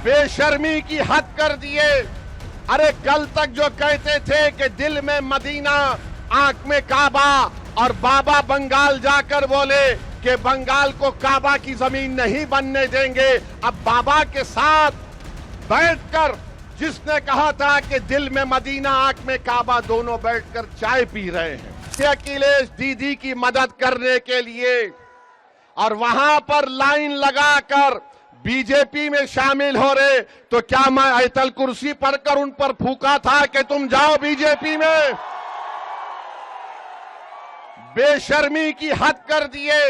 बेशर्मी की हद कर दिए। अरे कल तक जो कहते थे कि दिल में मदीना आंख में काबा, और बाबा बंगाल जाकर बोले कि बंगाल को काबा की जमीन नहीं बनने देंगे। अब बाबा के साथ बैठकर जिसने कहा था कि दिल में मदीना आंख में काबा, दोनों बैठकर चाय पी रहे हैं अखिलेश दीदी की मदद करने के लिए, और वहां पर लाइन लगाकर बीजेपी में शामिल हो रहे। तो क्या मैं आयतल कुर्सी पढ़कर उन पर फूका था कि तुम जाओ बीजेपी में? बेशर्मी की हद कर दिए।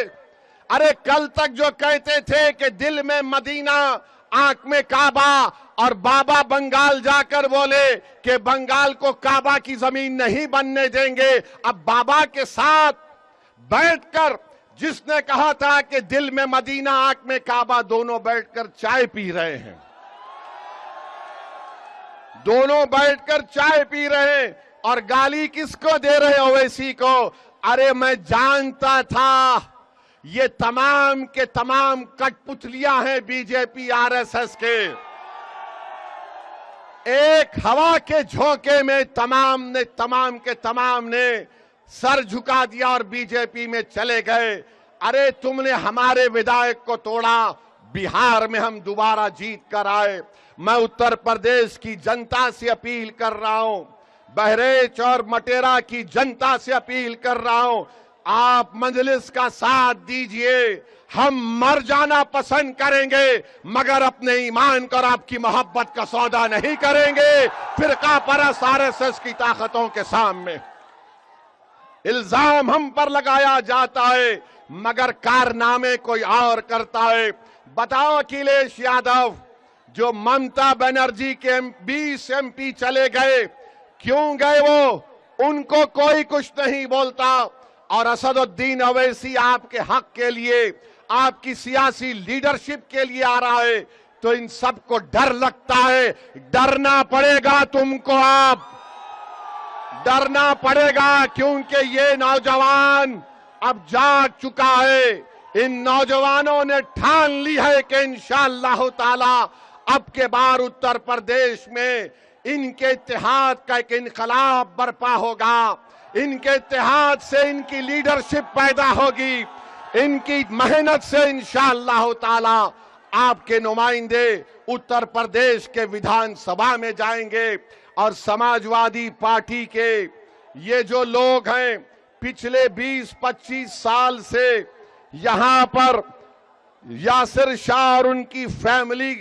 अरे कल तक जो कहते थे कि दिल में मदीना आंख में काबा, और बाबा बंगाल जाकर बोले कि बंगाल को काबा की जमीन नहीं बनने देंगे। अब बाबा के साथ बैठकर जिसने कहा था कि दिल में मदीना आंख में काबा, दोनों बैठकर चाय पी रहे हैं। दोनों बैठकर चाय पी रहे हैं। और गाली किसको दे रहे हो? ओवैसी को। अरे मैं जानता था ये तमाम के तमाम कठपुतलियां हैं बीजेपी आरएसएस के। एक हवा के झोंके में तमाम के तमाम ने सर झुका दिया और बीजेपी में चले गए। अरे तुमने हमारे विधायक को तोड़ा, बिहार में हम दोबारा जीत कर आए। मैं उत्तर प्रदेश की जनता से अपील कर रहा हूं, बहरेच और मटेरा की जनता से अपील कर रहा हूं, आप मजलिस का साथ दीजिए। हम मर जाना पसंद करेंगे मगर अपने ईमान को और आपकी मोहब्बत का सौदा नहीं करेंगे फिरका परस्त आरएसएस की ताकतों के सामने। इल्जाम हम पर लगाया जाता है मगर कारनामे कोई और करता है। बताओ अखिलेश यादव जो ममता बनर्जी के 20 एमपी चले गए, क्यों गए वो? उनको कोई कुछ नहीं बोलता। और असदुद्दीन ओवैसी आपके हक के लिए, आपकी सियासी लीडरशिप के लिए आ रहा है, तो इन सबको डर लगता है। डरना पड़ेगा तुमको, आप डरना पड़ेगा, क्योंकि ये नौजवान अब जाग चुका है। इन नौजवानों ने ठान ली है कि इंशाअल्लाह ताला अब के बार उत्तर प्रदेश में इनके इत्तेहाद का एक इनकलाब बर्पा होगा। इनके इत्तेहाद से इनकी लीडरशिप पैदा होगी। इनकी मेहनत से इंशाअल्लाह ताला आपके नुमाइंदे उत्तर प्रदेश के विधानसभा में जाएंगे। और समाजवादी पार्टी के ये जो लोग हैं, पिछले 20-25 साल से यहां पर यासिर शाह और उनकी फैमिली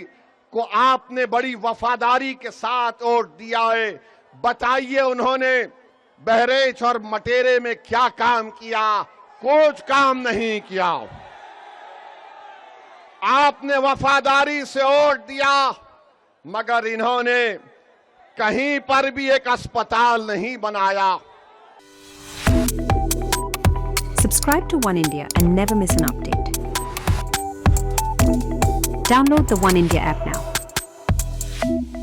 को आपने बड़ी वफादारी के साथ वोट दिया है। बताइए उन्होंने बहरेच और मटेरे में क्या काम किया? कुछ काम नहीं किया। आपने वफादारी से वोट दिया मगर इन्होंने कहीं पर भी एक अस्पताल नहीं बनाया। Subscribe to One India and never miss an update. Download the One India app now.